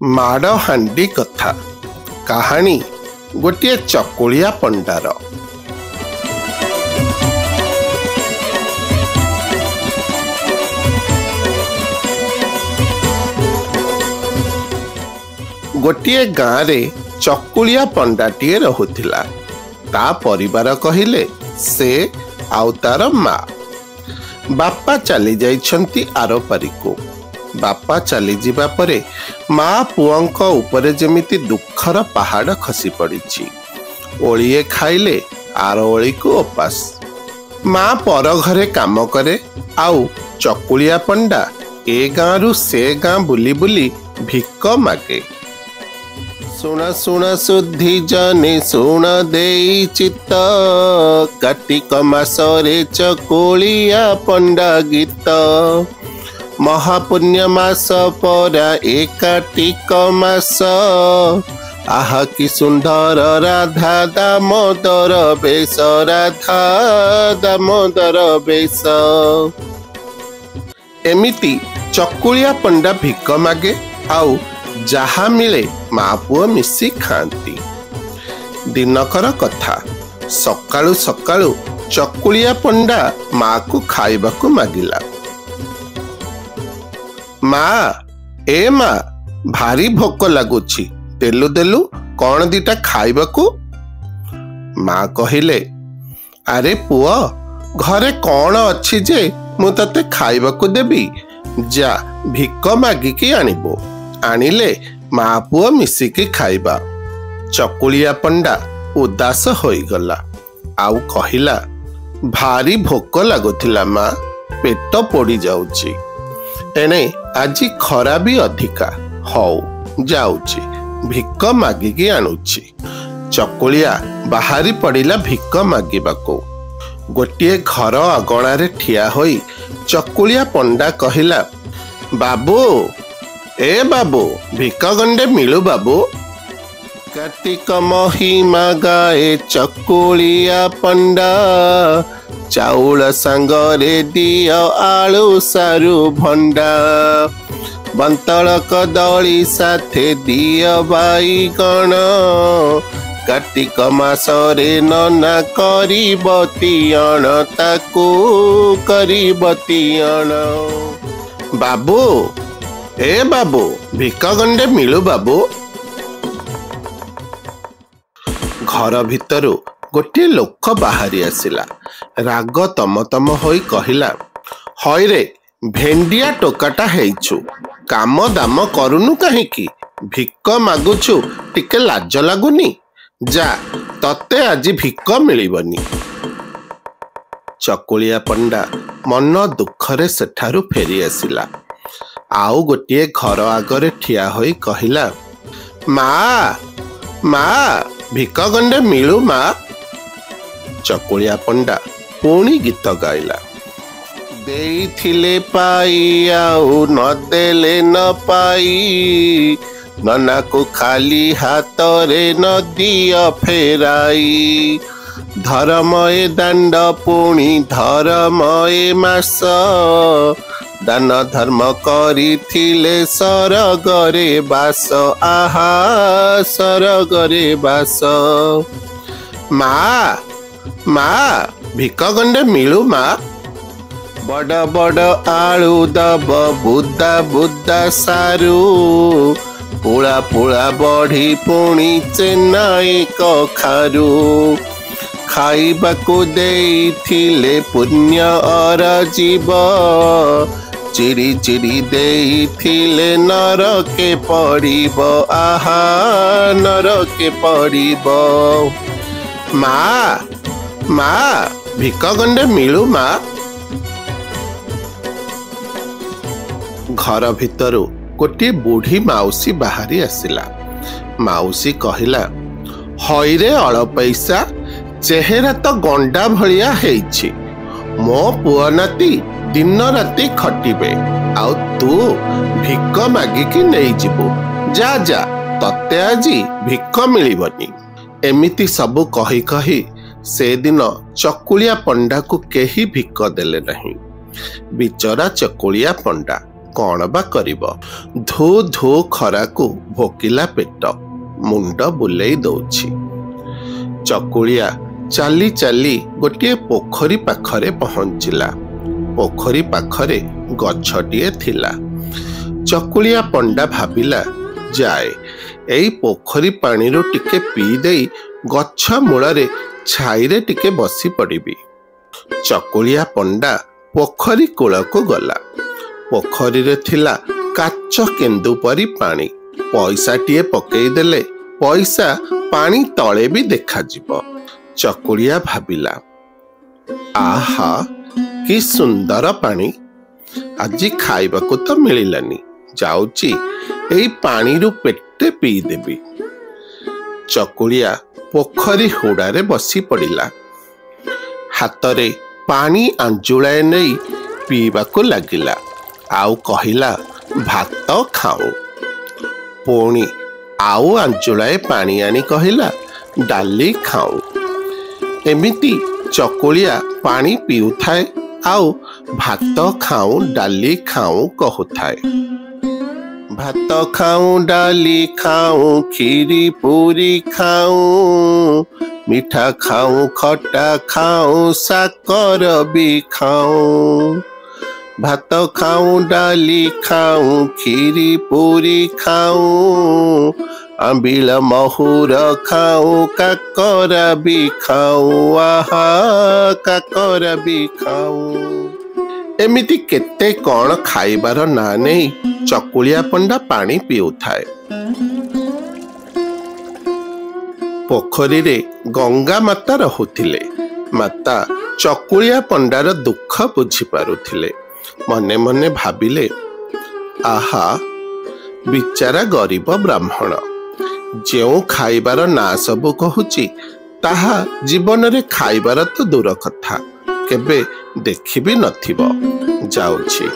ମାଡ଼ ହାଣ୍ଡି କଥା କାହାଣୀ ଗୋଟିଏ ଚକୁଳିଆ ପଣ୍ଡାର। ଗୋଟିଏ ଗାଁରେ ଚକୁଳିଆ ପଣ୍ଡାଟିଏ ରହୁଥିଲା। ତା ପରିବାର କହିଲେ ସେ ଆଉ ତାର ମା। ବାପା ଚାଲି ଯାଇଛନ୍ତି ଆରପାରିକୁ। ବାପା ଚାଲିଯିବା ପରେ ମା ପୁଅଙ୍କ ଉପରେ ଯେମିତି ଦୁଃଖର ପାହାଡ଼ ଖସି ପଡ଼ିଛି। ଓଳିଏ ଖାଇଲେ ଆର ଓଳିକୁ ଓପାସ। ମା ପର ଘରେ କାମ କରେ, ଆଉ ଚକୁଳିଆ ପଣ୍ଡା ଏ ଗାଁରୁ ସେ ଗାଁ ବୁଲି ବୁଲି ଭିକ ମାଗେ। ଶୁଣ ଶୁଣ ସୁଧି ଜନେ ଶୁଣ ଦେଇ ଚିତ, କାର୍ତ୍ତିକ ମାସରେ ଚକୁଳିଆ ପଣ୍ଡା ଗୀତ। ମହାପୁଣ୍ୟ ମାସ ପରା ଏ କାର୍ତ୍ତିକ ମାସ, ଆହା କି ସୁନ୍ଦର ରାଧା ଦାମୋଦର ବେଶ, ରାଧା ଦାମୋଦର ବେଶ। ଏମିତି ଚକୁଳିଆ ପଣ୍ଡା ଭିକ ମାଗେ, ଆଉ ଯାହା ମିଳେ ମା ପୁଅ ମିଶି ଖାଆନ୍ତି। ଦିନକର କଥା, ସକାଳୁ ସକାଳୁ ଚକୁଳିଆ ପଣ୍ଡା ମାକୁ ଖାଇବାକୁ ମାଗିଲା। ମା, ଏ ମା, ଭାରି ଭୋକ ଲାଗୁଛି, ଦେଲୁ ଦେଲୁ କଣ ଦିଟା ଖାଇବାକୁ। ମା କହିଲେ, ଆରେ ପୁଅ, ଘରେ କଣ ଅଛି ଯେ ମୁଁ ତତେ ଖାଇବାକୁ ଦେବି? ଯା ଭିକ ମାଗିକି ଆଣିବୁ, ଆଣିଲେ ମା ପୁଅ ମିଶିକି ଖାଇବା। ଚକୁଳିଆ ପଣ୍ଡା ଉଦାସ ହୋଇଗଲା, ଆଉ କହିଲା, ଭାରି ଭୋକ ଲାଗୁଥିଲା ମା, ପେଟ ପୋଡ଼ି ଯାଉଛି। ଏଣେ ଆଜି ଖରା ବି ଅଧିକା। ହଉ ଯାଉଛି, ଭିକ ମାଗିକି ଆଣୁଛି। ଚକୁଳିଆ ବାହାରି ପଡ଼ିଲା ଭିକ ମାଗିବାକୁ। ଗୋଟିଏ ଘର ଅଗଣାରେ ଠିଆ ହୋଇ ଚକୁଳିଆ ପଣ୍ଡା କହିଲା, ବାବୁ, ଏ ବାବୁ, ଭିକ ଗଣ୍ଡେ ମିଳୁ ବାବୁ। କାର୍ତ୍ତିକ ମହିମା ଗାଏ ଚକୁଳିଆ ପଣ୍ଡା, ଚାଉଳ ସାଙ୍ଗରେ ଦିଅ ଆଳୁ ସାରୁ ଭଣ୍ଡା। ବନ୍ତଳ କଦଳୀ ସାଥେ ଦିଅ ବାଇଗଣ, କାର୍ତ୍ତିକ ମାସରେ ନନା କରିବ ତିଅଣ, ତାକୁ କରିବ ତିଅଣ। ବାବୁ, ଏ ବାବୁ, ଭିକ ଗଣ୍ଡେ ମିଳୁ ବାବୁ। ଘର ଭିତରୁ ଗୋଟିଏ ଲୋକ ବାହାରି ଆସିଲା। ରାଗ ତମତମ ହୋଇ କହିଲା, ହଇରେ ଭେଣ୍ଡିଆ ଟୋକାଟା ହେଇଛୁ, କାମ ଦାମ କରୁନୁ କାହିଁକି? ଭିକ ମାଗୁଛୁ, ଟିକେ ଲାଜ ଲାଗୁନି? ଯା, ତତେ ଆଜି ଭିକ ମିଳିବନି। ଚକୁଳିଆ ପଣ୍ଡା ମନ ଦୁଃଖରେ ସେଠାରୁ ଫେରି ଆସିଲା। ଆଉ ଗୋଟିଏ ଘର ଆଗରେ ଠିଆ ହୋଇ କହିଲା, ମା, ମା, ଭିକ ଗଣ୍ଡେ ମିଳୁ ମା। ଚକୁଳିଆ ପଣ୍ଡା ପୁଣି ଗୀତ ଗାଇଲା, ଦେଇଥିଲେ ପାଇ ଆଉ ନଦେଲେ ନ ପାଇ, ନନାକୁ ଖାଲି ହାତରେ ନଦିଅ ଫେରାଇ। ଧର୍ମ ଏ ଦାଣ୍ଡ ପୁଣି ଧର୍ମ ଏ ମାସ, ଦାନ ଧର୍ମ କରିଥିଲେ ସରଗରେ ବାସ, ଆହା ସରଗରେ ବାସ। ମା, ମା, ଭିକ ଗଣ୍ଡେ ମିଳୁ ମା। ବଡ଼ ବଡ଼ ଆଳୁ ଦବ ବୁଦା ବୁଦା ସାରୁ, ପୁଳା ପୁଳା ବଢି ପୁଣି ଚେନାଇ କଖାରୁ। ଖାଇବାକୁ ଦେଇଥିଲେ ପୁଣ୍ୟ ଅରଜିବ, ଚିରି ଚିରି ଦେଇଥିଲେ ନରକେ ପଡ଼ିବ, ଆହା ନରକେ ପଡ଼ିବ। ମା, ମା, ଭିକ ଗଣ୍ଡେ ମିଳୁ ମା। ଘର ଭିତରୁ ଗୋଟିଏ ବୁଢ଼ୀ ମାଉସୀ ବାହାରି ଆସିଲା। ମାଉସୀ କହିଲା, ହଇରେ ଅଳପଇସା, ଚେହେରା ତ ଗଣ୍ଡା ଭଳିଆ ହେଇଛି। ମୋ ପୁଅ ନାତି ଦିନ ରାତି ଖଟିବେ, ଆଉ ତୁ ଭିକ ମାଗିକି ନେଇଯିବୁ। ଯା ଯା, ତତେ ଆଜି ଭିକ ମିଳିବନି। ଏମିତି ସବୁ କହି କହି ସେଦିନ ଚକୁଳିଆ ପଣ୍ଡାକୁ କେହି ଭିକ ଦେଲେ ନାହିଁ। ବିଚରା ଚକୁଳିଆ ପଣ୍ଡା कौन बा करिब। धो धो खरा को भोकिला पेट मुंड बुलेई दौछि। चकुलिया चाली चाली गोटे पोखरी पाखरे पहुंचिला। पोखरी पाखरे गछटिए थिला। चकुलिया पंडा भाबिला जाए एई पोखरी पानी रो टिके पी देई गछ मूଳରେ छाईरे टिके बसी पड़िबी। चकुलिया पंडा पोखरी कूलको गला। पोखरी रे थिला काच केन्दु परी पानी। पैसाटिए पकेई देले पैसा पानी तले भी देखा जिवो। चकुलिया भाबिला आहा कि सुंदर पानी, आजी खाइबाकू तो मिलिलानी, जाउची एई पानी रु पेटे पी देबी। चकुलिया पोखरी हुड़ारे बसी पड़िला। हातरे पानी आंजुलाए नहीं पीबाकू लागिला। आउ कहिला भात खाऊ। पुणी आउ आंजुलाए पानी आनी कहिला डाली खाऊ। एमिति चकुलिया पानी पीउथाए आउ भात खाऊ डाली खाऊ कहूथाए। भात खाऊ डाली खाऊ खीरी पूरी खाऊ, मिठा खाऊ खट्टा खाऊ साकर भी खाऊ। भात खाऊ डाली खाऊ खीरी पूरी खाऊ, आंबिल महुर खाऊ काकरा भी खाऊ। आहा काकरा भी खाऊ। एमिति केते कौन खाइबार ना नहीं चकुलिया पंडा पानी पीउथाए। पोखरी रे गंगा माता रहुथिले। माता चकुलिया पंडार दुख बुझी पारुथिले। मने मने भाबिले आहा बिचारा गरीब ब्राह्मण, जेउ खाइबार ना सबु कहूची ताहा जीवन रे खाइबार तो दूर कथा केबे देखि भी नथिबो। जाउछि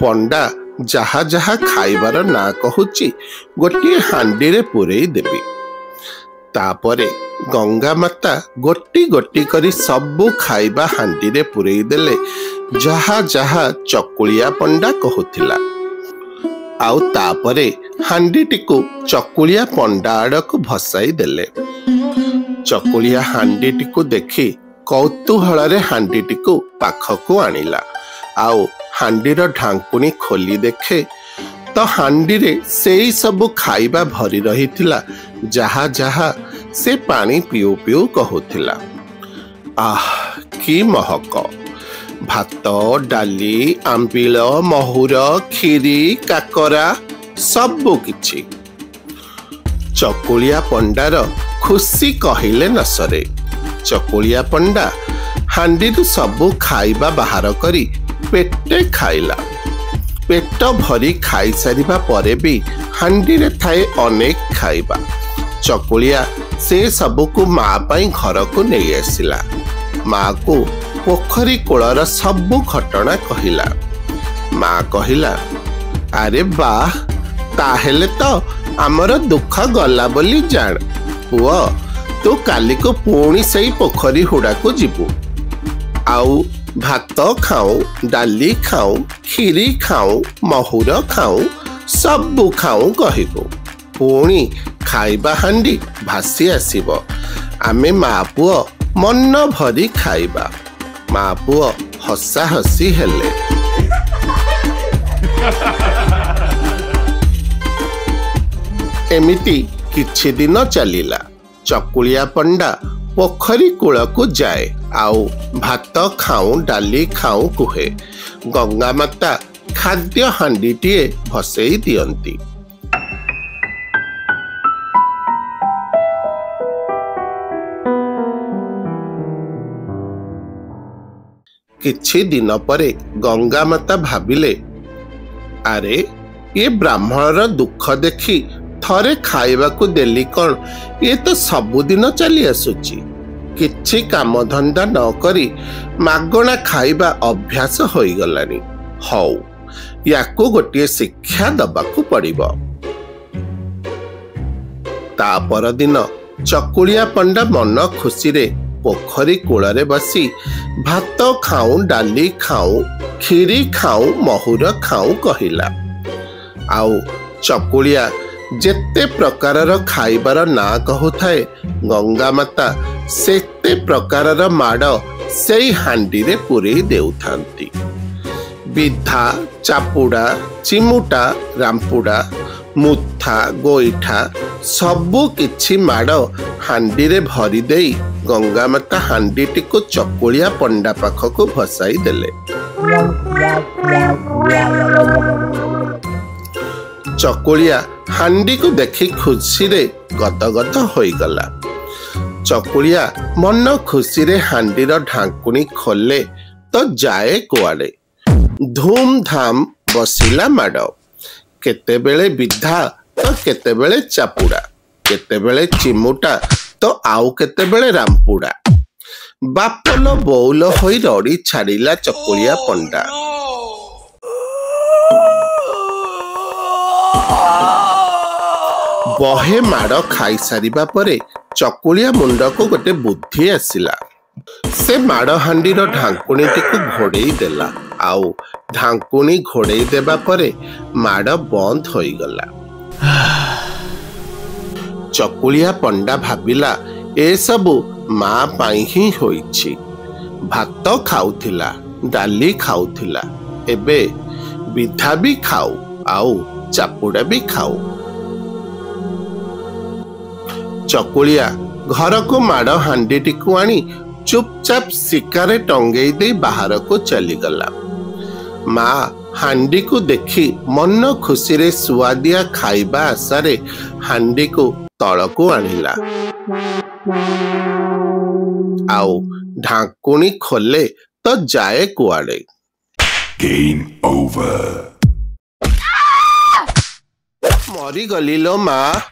पंडा जहा जहा खाइबार ना कहूची गोटिए हांडी रे पुरेई देबी। तापरे गंगा माता गोटी गोटी करी सबु खाइबा हांडी रे पुरेई देले जहा जहा चकुलिया पंडा कहूथिला। आउ तापरे हांडी टिकु चकुलिया पंडा आड़क भसाई देले। चकुलिया हांडी टिकु देखी कौतूहल रे हांडी टिकु पाखकु आनिला। आउ हांडीर ढांकुनी खोली देखे तो हांडी रे सेई सबु खाइबा भरी रहिथिला जहा जहा से पानी पिउ पिउ कहूथिला। आह कि महक! भात डाली आंबिल महुर खीरी काकरा सबु किछि। चकुलिया पंडार खुशी कहिले न सरे। चकुलिया पंडा हांडी सबु खाइबा बाहर करी पेटे खाइला। पेट भरी खाई सारिबा परे भी हांडी रे थाए अनेक खाइबा। चकुलिया से सबुकु माँ पाई घर को नहीं आसिला। माँ को पोखरी कूलर सबु घटना कहिला। माँ कहिला अरे वाह, ताहेले तो आमर दुख गला बोली जान। पुओ तू काली को पुणी सही पोखरी हुड़ा को जीवु। आउ भात खाऊ डाली खाऊ खीरी खाऊ महुर खाऊ सबु खाऊ कहिबु। पुणी खाइबा हांडी भासी आसीबो। आमे माँ पुओ मन भरी खाइबा। माँ पुओ हसा हसी हेले। एमिति किछि दिन चलिला। चकुलिया पंडा पोखरी कूल को जाए आउ भात खाऊ डाली खाऊ कुहे। गंगा माता खाद्य हांडीटिए भसेई दियंती। किछि दिन परे गंगा माता भाबिले अरे ये ब्राह्मणर दुख देखी थरे खाइबाकू देली कौन, ये तो सबुदिन चली आसुची। किछि काम धंदा न करी मागणा खाइबा अभ्यास होई गलानी। हौ याकू गोटिए शिक्षा दबाकू पड़िबो। ता पर दिन चकुलिया पंडा मन खुशी रे पोखरी कूलरे बसी भात खाऊ डाली खाऊ खीरी खाऊ महुर खाऊ कहिला। आउ चकुलिया जेते प्रकारर खाइबार ना कहूए गंगा माता सेते प्रकारर माड़ से हांडी रे पुरे देउथांती। बिधा चापुड़ा चिमुटा रामपुड़ा मुथा गोईठा सबु किछि माड़ हांडी रे भरी देई गंगा माता हांडीटी को चकुलिया पंडा पाखक भसाई देले। चकुलिया हांडी को देखी खुशी रे गदगद होई गला। चकुलिया मन खुशी रे हांडीर ढांकुणी खोले तो जाए कुआड़े। धूमधाम बसिला माड़। केतेबेले बिधा तो केतेबेले चापुड़ा, केतेबेले चिमुटा तो आउ केतेबेले रामपुड़ा। बापलो बौलो होई रड़ी छाड़िला चकुलिया पंडा। बहे माड़ खाई सारिबा परे चकुलिया मुंड को गोटे बुद्धि आसिला। से माड़ हांडीर ढांकुणीटी को घोड़ेई देला। आउ ढांकुणी घोड़ेई देबा परे माड़ बंद होई गला। चकुलिया पंडा भाबिला ए सबु माँ पाई ही होईछि। भात खाउथिला, डाली खाउथिला, एबे बिधा भी खाऊ आउ चापुड़ा भी खाऊ। चकुलिया घर को माड़ हांडीटी को आनी चुपचाप सिकारे टंगेई दे बाहर को चलीगला। माँ हांडी को देखी मन खुशी रे सुआदिया खाइबा आशारे हांडी को तल को आनिला। आउ ढांकुणी खोले तो जाए कुआड़े। Game over. मरी गली लो माँ।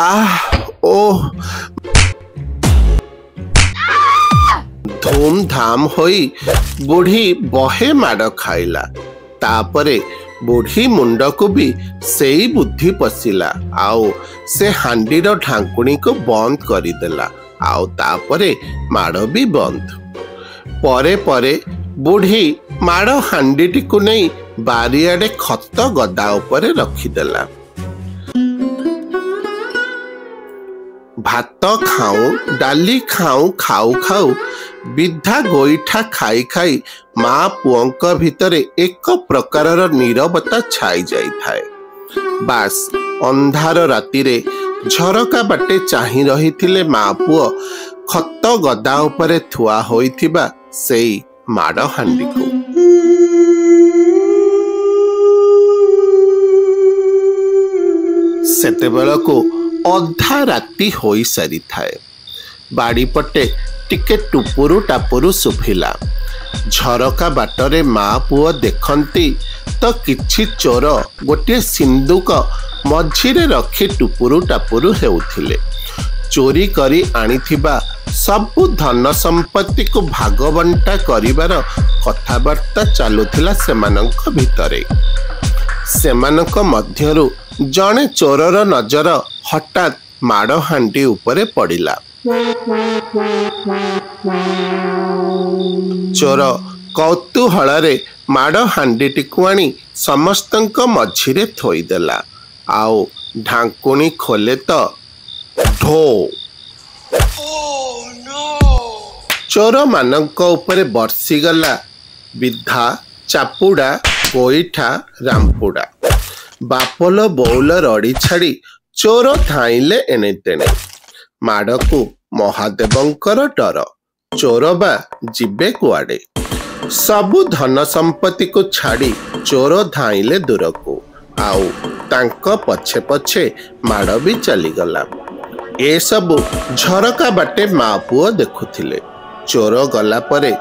आह ओह धूमधाम होई बुढ़ी बहे माड़ खाइला। तापरे बुढ़ी मुंड को भी सेई बुद्धि पशिला। आउ से हांडीर ढांकुणी को बंद करिदेला। आउ तापरे माड़ भी बंद। परे परे बुढ़ी माड़ हांडीटी को नहीं बारियाडे खत गदा उपरे रखिदेला। भात खाऊ डाली खाऊ खाऊ खाऊ बिधा गोईठा खाई खाई माँ पुओंक भितरे एक प्रकारर नीरवता छाई जाई थाए। बास अंधार रातिरे झरका बाटे चाही रहिथिले माँ पुओ खत गदा उपरे थुआ होइथिबा सेई माड़ हांडी को। सेतेबेलको अधा राति होई सारी थाए। बाड़ी पटे टिके टुपुरु टापुरु सुभिला। झरका बाटरे माँ पुओ देखंती तो किछि चोर गोटे सिंदूक मझिरे रखी टुपुरु टापुरु हेउथिले। चोरी करी आनिथिबा सबु धन संपत्ति को भागबंटा करिवार कथाबार्ता चालुथिला सेमानंक भितरे। सेमानंक मध्यरु जणे चोरर नजर हठात माड़ हांडी उपरे पड़िला। चोर कौतूहଳରେ माड़ हांडीटी को आनी समस्तंक मझिरे थोईदेला। आउ ढांकुणी खोले तो ढो। चोर मानंक उपरे बर्षिगला बिधा चापुड़ा गोईठा रामपुड़ा। बापल बौल रड़ी छाड़ी चोर धाइले एने तेने। माड़ को महादेवंकर डर। चोर बा जिबे कुआड़े। सबु धन संपत्ति को छाड़ी चोर धाइले दूर को। आउ तांक पछे पछे माड़ भी चलीगला। ए सबु झरका बाटे माँ पुओ देखुथिले। चोर गला परे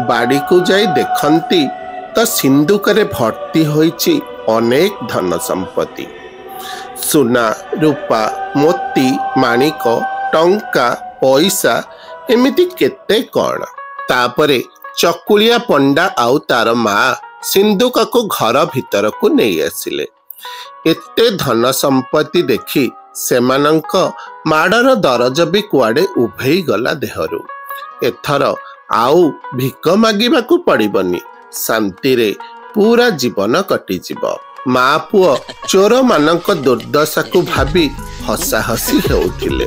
बाड़ी को जाई देखंती तो सिंदूकरे भर्ती होईची अनेक धन संपत्ति। सुना रूपा मोती माणिक टंका पैसा एमिति केते कण। तापरे चकुलिया पंडा आउ तार माँ सिंदूक को घर भीतर को नहीं आसिले। एते धन संपत्ति देखी सेमानंक माड़र दरज भी कुआड़े उभेई गला देहरु। एथर आउ भिक मागिबाकू पड़िबनी। शांति रे पूरा जीवन कटिजिब। ମା ପୁଅ ଚୋର ମାନଙ୍କ ଦୁର୍ଦ୍ଦଶାକୁ ଭାବି ହସାହସି ହେଉଥିଲେ।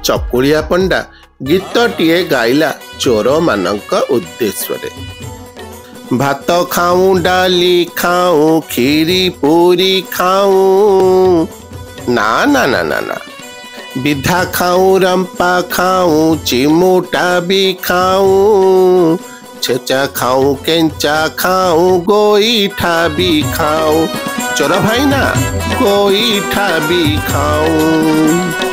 ଚକୁଳିଆ ପଣ୍ଡା ଗୀତଟିଏ ଗାଇଲା ଚୋର ମାନଙ୍କ ଉଦ୍ଦେଶ୍ୟରେ। ଭାତ ଖାଉଁ ଡାଲି ଖାଉଁ କ୍ଷୀରି ପୁରୀ ଖାଉଁ ନା ନା ନା ନା ନା ବିଧା ଖାଉଁ ରମ୍ପା ଖାଉଁ ଚିମୁଟା ବି ଖାଉଁ ଛେଚା ଖାଉଁ କେଞ୍ଚା ଖାଉଁ ଗୋଇଠା ବି ଖାଉଁ ଚୋର ଭାଇନା ଗୋଇଠା ବି ଖାଉଁ।